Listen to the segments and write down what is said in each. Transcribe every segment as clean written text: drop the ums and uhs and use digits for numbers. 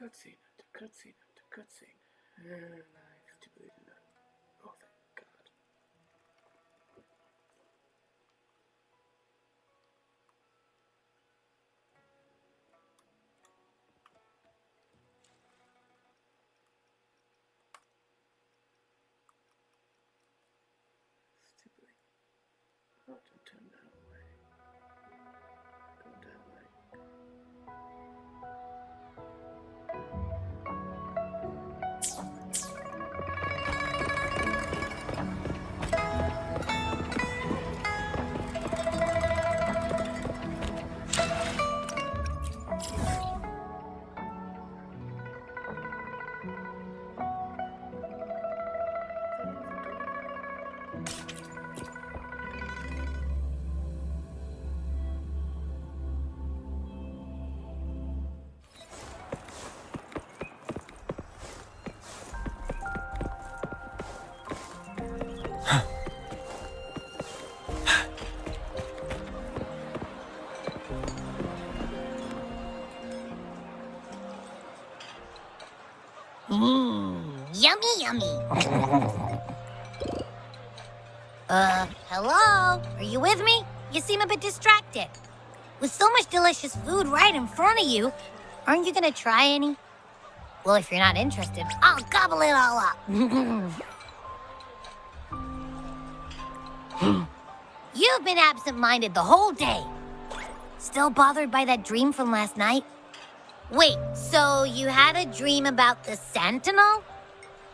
cutscene after cutscene after cutscene. Life to be loved. Oh, thank God. Stupid. Oh, don't turn that way. Go that way. Yummy, yummy. Hello? Are you with me? You seem a bit distracted. With so much delicious food right in front of you, aren't you gonna try any? Well, if you're not interested, I'll gobble it all up. You've been absent-minded the whole day. Still bothered by that dream from last night? Wait, so you had a dream about the Sentinel?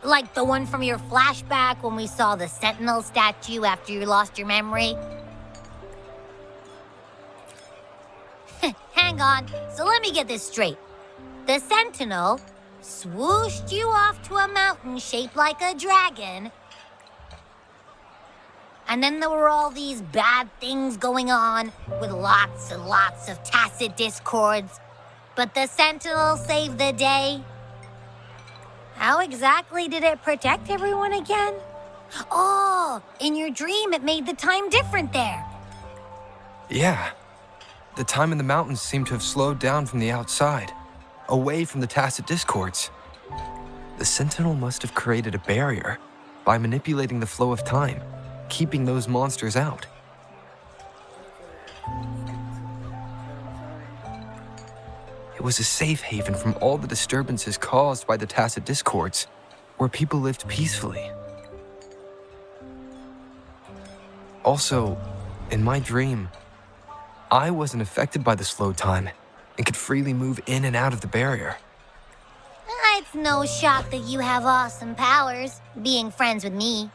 Like the one from your flashback when we saw the Sentinel statue after you lost your memory? Hang on, so let me get this straight. The Sentinel swooshed you off to a mountain shaped like a dragon, and then there were all these bad things going on with lots and lots of tacit discords. But the Sentinel saved the day. How exactly did it protect everyone again? Oh, in your dream it made the time different there. Yeah. The time in the mountains seemed to have slowed down from the outside, away from the tacit discords. The Sentinel must have created a barrier by manipulating the flow of time, keeping those monsters out. It was a safe haven from all the disturbances caused by the tacit discords, where people lived peacefully. Also, in my dream, I wasn't affected by the slow time and could freely move in and out of the barrier. It's no shock that you have awesome powers, being friends with me.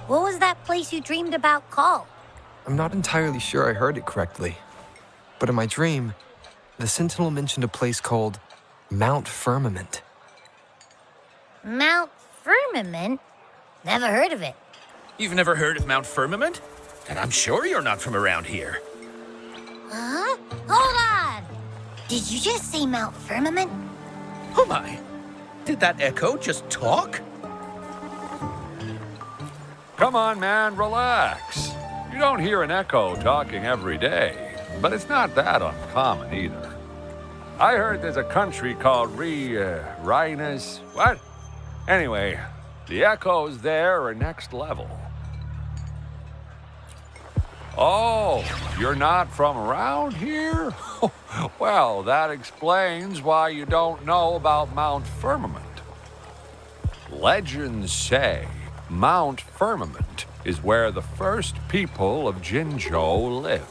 What was that place you dreamed about called? I'm not entirely sure I heard it correctly, but in my dream, the Sentinel mentioned a place called Mount Firmament. Mount Firmament? Never heard of it. You've never heard of Mount Firmament? Then I'm sure you're not from around here. Huh? Hold on! Did you just say Mount Firmament? Oh my! Did that echo just talk? Come on, man, relax. You don't hear an echo talking every day, but it's not that uncommon either. I heard there's a country called Rhinus. What? Anyway, the echoes there are next level. Oh, you're not from around here? Well, that explains why you don't know about Mount Firmament. Legends say Mount Firmament is where the first people of Jinzhou lived.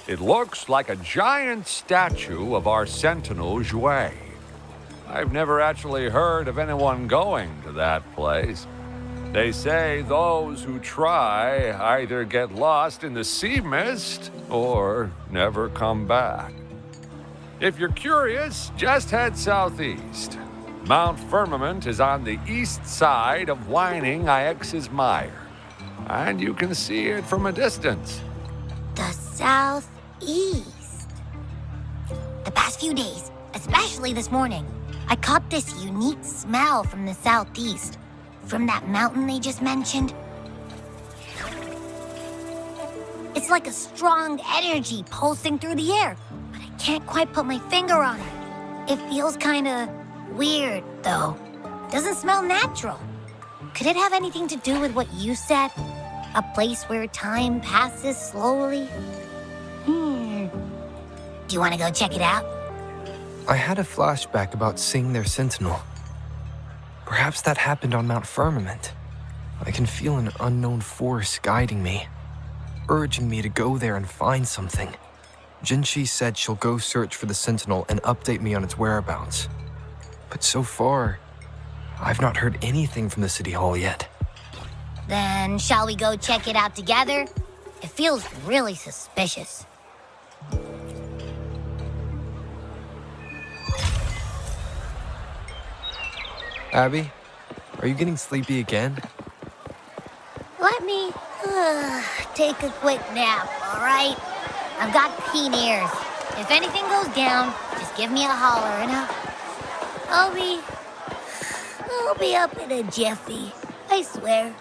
It looks like a giant statue of our Sentinel Jue. I've never actually heard of anyone going to that place. They say those who try either get lost in the sea mist or never come back. If you're curious, just head southeast. Mount Firmament is on the east side of Whining Ix's Mire, and you can see it from a distance. The southeast. The past few days, especially this morning, I caught this unique smell from the southeast, from that mountain they just mentioned. It's like a strong energy pulsing through the air, but I can't quite put my finger on it. It feels kinda weird, though. Doesn't smell natural. Could it have anything to do with what you said? A place where time passes slowly? Do you want to go check it out? I had a flashback about seeing their sentinel. Perhaps that happened on Mount Firmament. I can feel an unknown force guiding me, urging me to go there and find something. Jinchi said she'll go search for the sentinel and update me on its whereabouts. But so far, I've not heard anything from the City Hall yet. Then shall we go check it out together? It feels really suspicious. Abby, are you getting sleepy again? Let me take a quick nap, all right? I've got keen ears. If anything goes down, just give me a holler and I'll be up in a jiffy. I swear.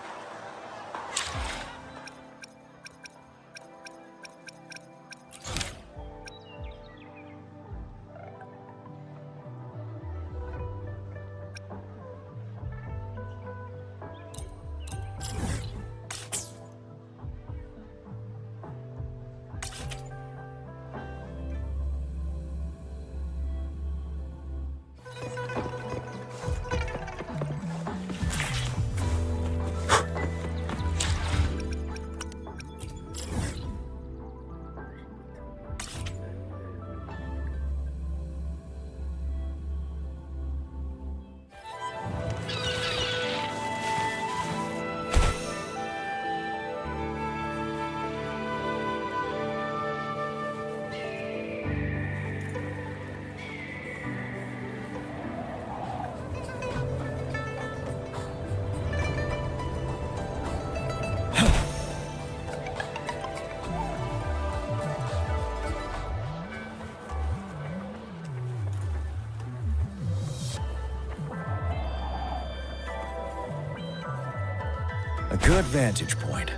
A good vantage point.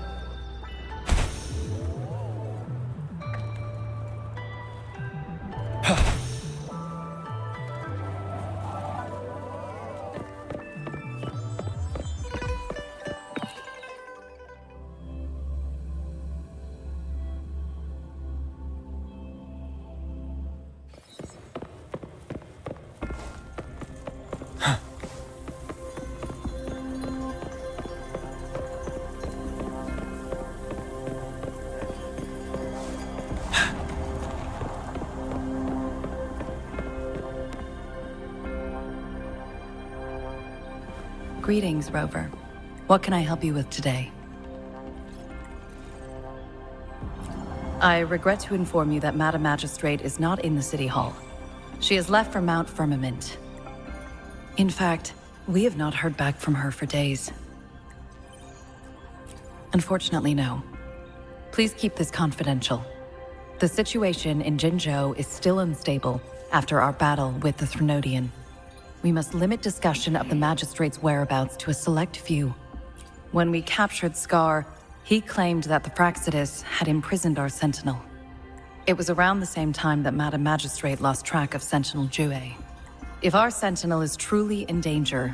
Greetings, Rover. What can I help you with today? I regret to inform you that Madam Magistrate is not in the City Hall. She has left for Mount Firmament. In fact, we have not heard back from her for days. Unfortunately, no. Please keep this confidential. The situation in Jinzhou is still unstable after our battle with the Threnodian. We must limit discussion of the Magistrate's whereabouts to a select few. When we captured Scar, he claimed that the Praxidus had imprisoned our Sentinel. It was around the same time that Madam Magistrate lost track of Sentinel Jue. If our Sentinel is truly in danger,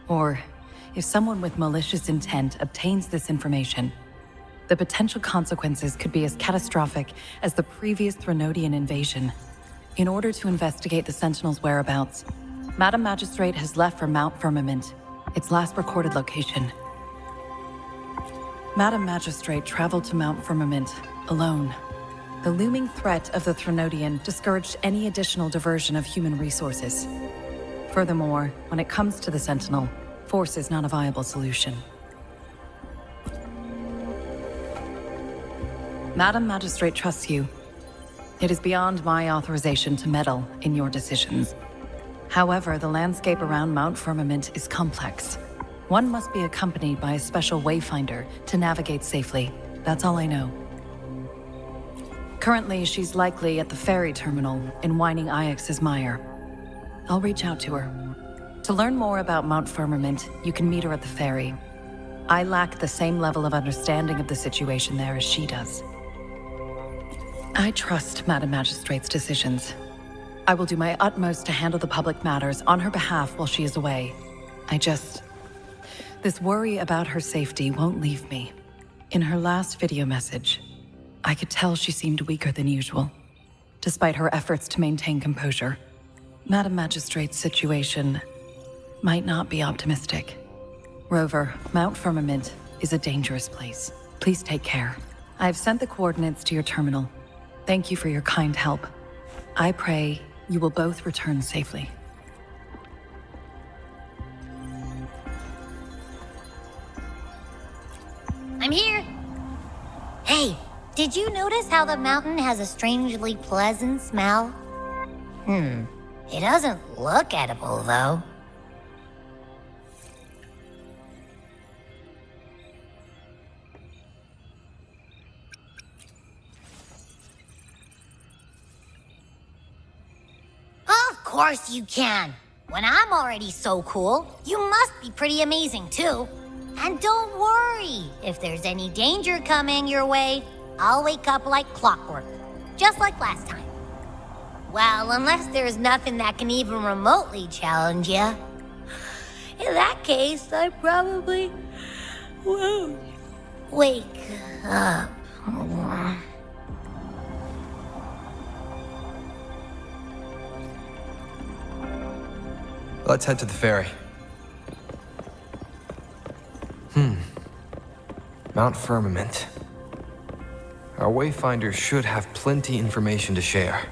or if someone with malicious intent obtains this information, the potential consequences could be as catastrophic as the previous Threnodian invasion. In order to investigate the Sentinel's whereabouts, Madam Magistrate has left for Mount Firmament, its last recorded location. Madam Magistrate traveled to Mount Firmament alone. The looming threat of the Threnodian discouraged any additional diversion of human resources. Furthermore, when it comes to the Sentinel, force is not a viable solution. Madam Magistrate trusts you. It is beyond my authorization to meddle in your decisions. However, the landscape around Mount Firmament is complex. One must be accompanied by a special wayfinder to navigate safely. That's all I know. Currently, she's likely at the ferry terminal in Whining Ix's Mire. I'll reach out to her. To learn more about Mount Firmament, you can meet her at the ferry. I lack the same level of understanding of the situation there as she does. I trust Madam Magistrate's decisions. I will do my utmost to handle the public matters on her behalf while she is away. This worry about her safety won't leave me. In her last video message, I could tell she seemed weaker than usual, despite her efforts to maintain composure. Madam Magistrate's situation might not be optimistic. Rover, Mount Firmament is a dangerous place. Please take care. I've sent the coordinates to your terminal. Thank you for your kind help. I pray you will both return safely. I'm here. Hey, did you notice how the mountain has a strangely pleasant smell? It doesn't look edible, though. Of course you can. When I'm already so cool, you must be pretty amazing, too. And don't worry, if there's any danger coming your way, I'll wake up like clockwork, just like last time. Well, unless there's nothing that can even remotely challenge you. In that case, I probably won't wake up. Let's head to the ferry. Mount Firmament. Our Wayfinders should have plenty information to share.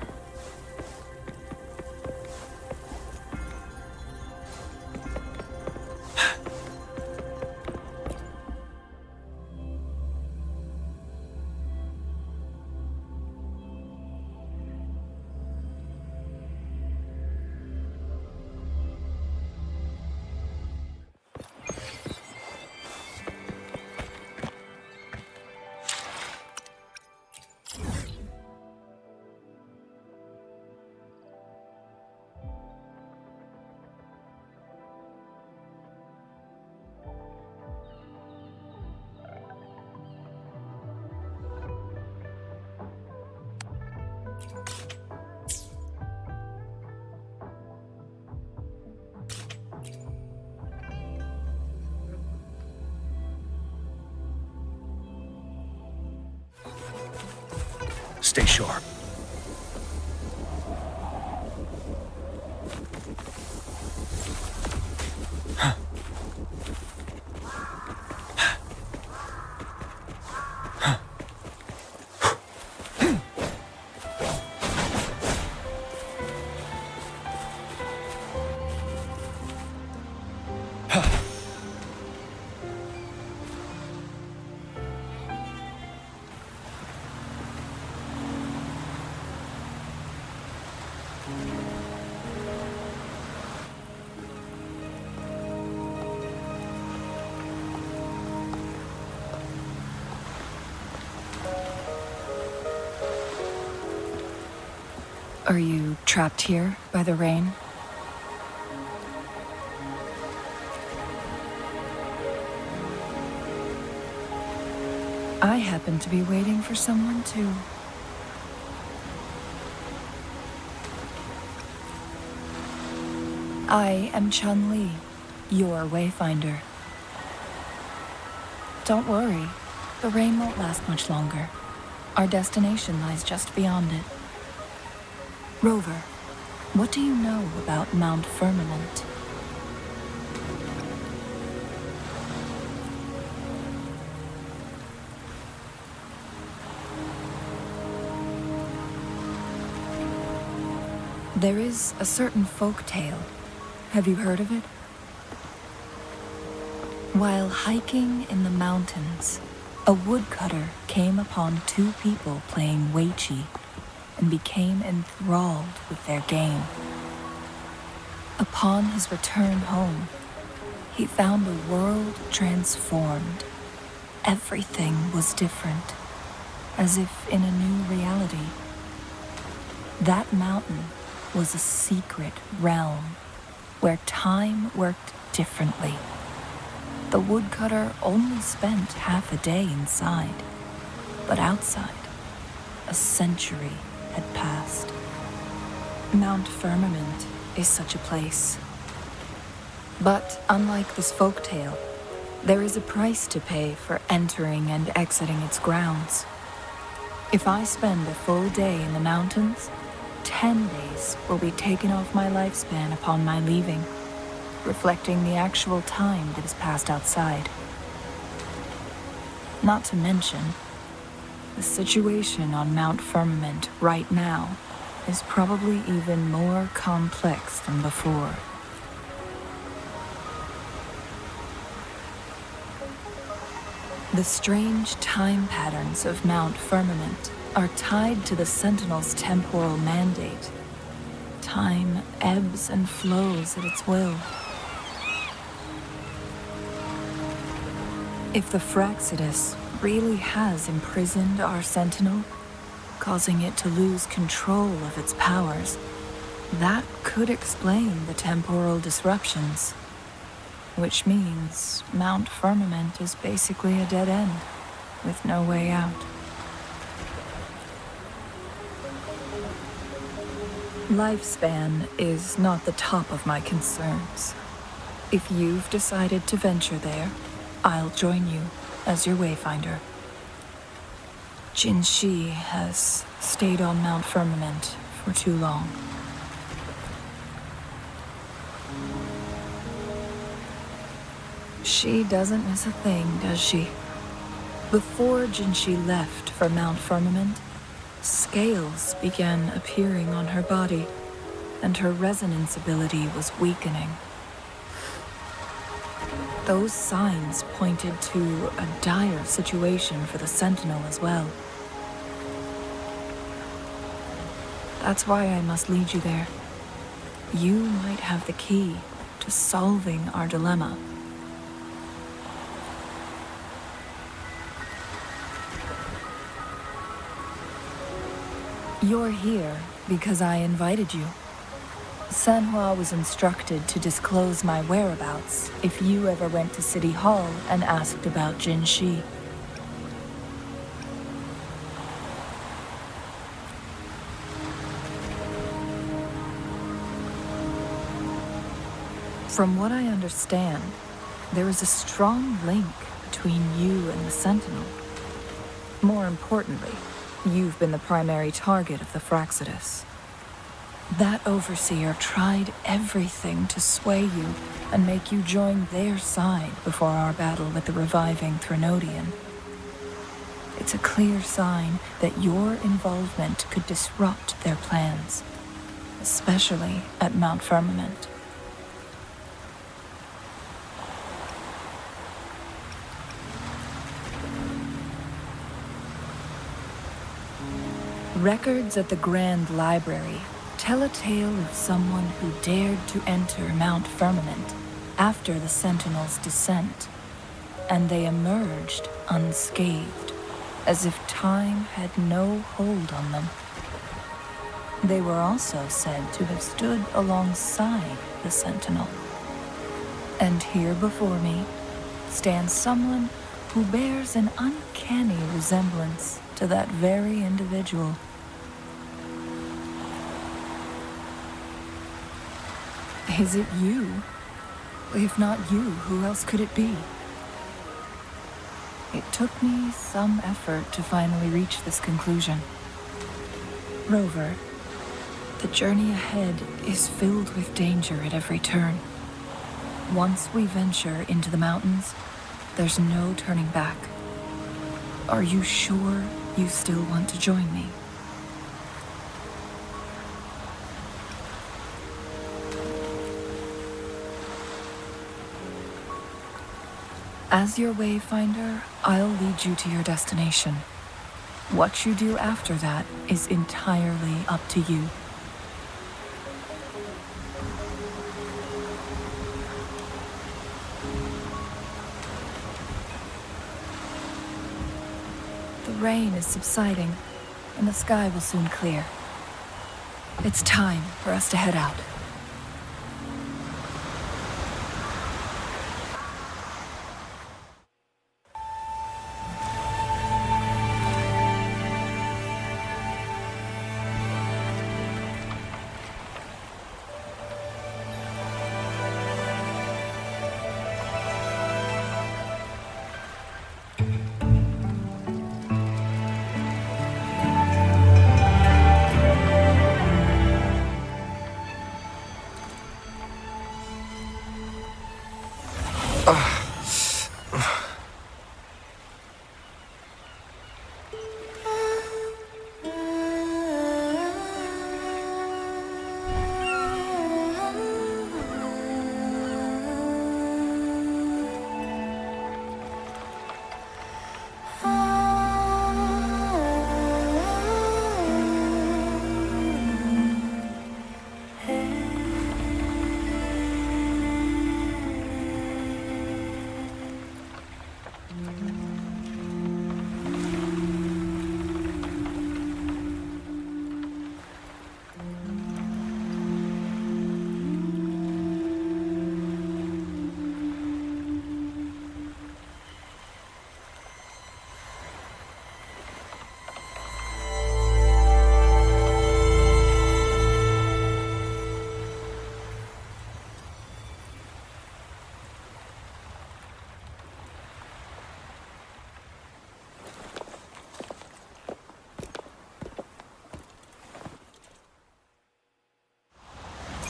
Stay sharp. Are you trapped here by the rain? I happen to be waiting for someone too. I am Chun-Li, your Wayfinder. Don't worry, the rain won't last much longer. Our destination lies just beyond it. Rover, what do you know about Mount Firmament? There is a certain folk tale. Have you heard of it? While hiking in the mountains, a woodcutter came upon two people playing Weiqi and became enthralled with their game. Upon his return home, he found the world transformed. Everything was different, as if in a new reality. That mountain was a secret realm where time worked differently. The woodcutter only spent half a day inside, but outside, a century had passed. Mount Firmament is such a place. But unlike this folktale, there is a price to pay for entering and exiting its grounds. If I spend a full day in the mountains, 10 days will be taken off my lifespan upon my leaving, reflecting the actual time that is passed outside. Not to mention, the situation on Mount Firmament right now is probably even more complex than before. The strange time patterns of Mount Firmament are tied to the Sentinel's temporal mandate. Time ebbs and flows at its will. If the Fraxidus really has imprisoned our Sentinel, causing it to lose control of its powers, that could explain the temporal disruptions. Which means Mount Firmament is basically a dead end, with no way out. Lifespan is not the top of my concerns. If you've decided to venture there, I'll join you as your wayfinder. Jin Shi has stayed on Mount Firmament for too long. She doesn't miss a thing, does she? Before Jinshi left for Mount Firmament, scales began appearing on her body, and her resonance ability was weakening. Those signs pointed to a dire situation for the Sentinel as well. That's why I must lead you there. You might have the key to solving our dilemma. You're here because I invited you. Sanhua was instructed to disclose my whereabouts if you ever went to City Hall and asked about Jin Shi. From what I understand, there is a strong link between you and the Sentinel. More importantly, you've been the primary target of the Fraxidus. That overseer tried everything to sway you and make you join their side before our battle with the reviving Threnodian. It's a clear sign that your involvement could disrupt their plans, especially at Mount Firmament. Records at the Grand Library tell a tale of someone who dared to enter Mount Firmament after the Sentinel's descent, and they emerged unscathed, as if time had no hold on them. They were also said to have stood alongside the Sentinel. And here before me stands someone who bears an uncanny resemblance to that very individual. Is it you? If not you, who else could it be? It took me some effort to finally reach this conclusion. Rover, the journey ahead is filled with danger at every turn. Once we venture into the mountains, there's no turning back. Are you sure you still want to join me? As your wayfinder, I'll lead you to your destination. What you do after that is entirely up to you. The rain is subsiding, and the sky will soon clear. It's time for us to head out.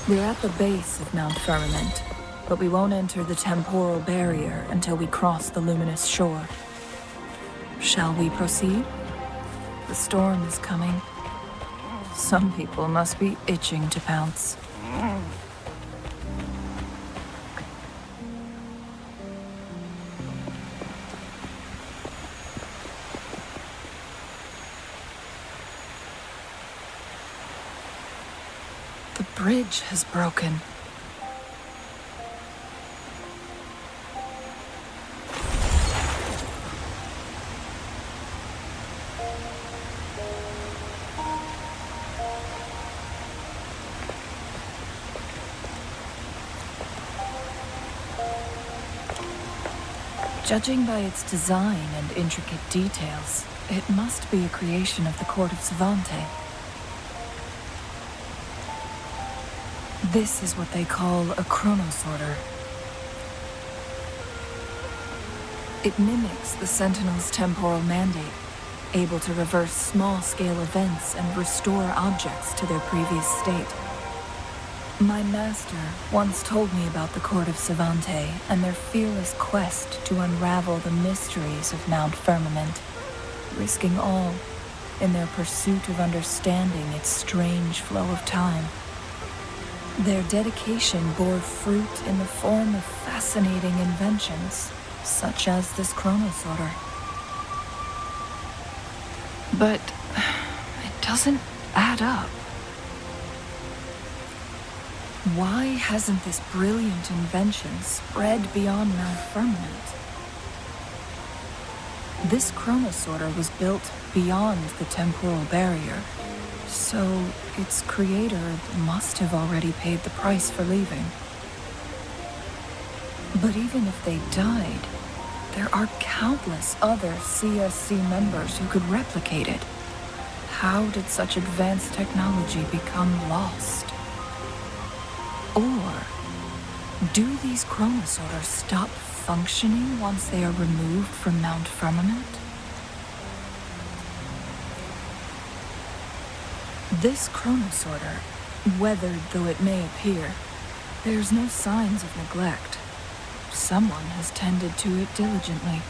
We're at the base of Mount Firmament, but we won't enter the temporal barrier until we cross the luminous shore. Shall we proceed? The storm is coming. Some people must be itching to pounce. The bridge has broken. Judging by its design and intricate details, it must be a creation of the Court of Savante. This is what they call a chronosorter. It mimics the Sentinel's temporal mandate, able to reverse small-scale events and restore objects to their previous state. My master once told me about the Court of Savante and their fearless quest to unravel the mysteries of Mount Firmament, risking all in their pursuit of understanding its strange flow of time. Their dedication bore fruit in the form of fascinating inventions, such as this chronosorter. But it doesn't add up. Why hasn't this brilliant invention spread beyond Mount Firmament? This chronosorter was built beyond the temporal barrier, so its creator must have already paid the price for leaving. But even if they died, there are countless other CSC members who could replicate it. How did such advanced technology become lost? Or do these chronosorters stop functioning once they are removed from Mount Firmament? This chronosorter, weathered though it may appear, bears no signs of neglect. Someone has tended to it diligently.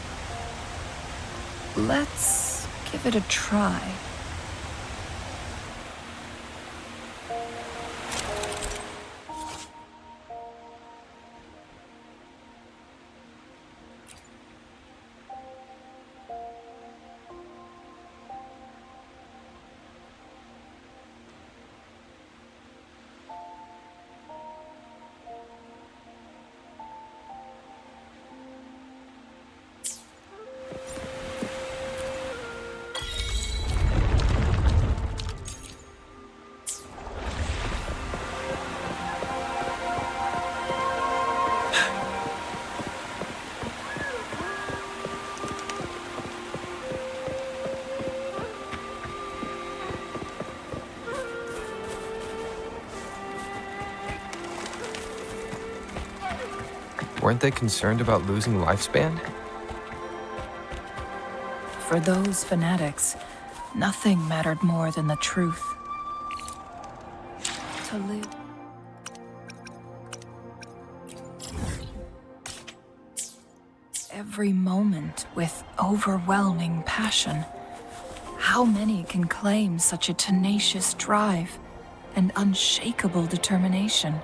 Let's give it a try. Weren't they concerned about losing lifespan? For those fanatics, nothing mattered more than the truth. To live. Every moment with overwhelming passion. How many can claim such a tenacious drive and unshakable determination?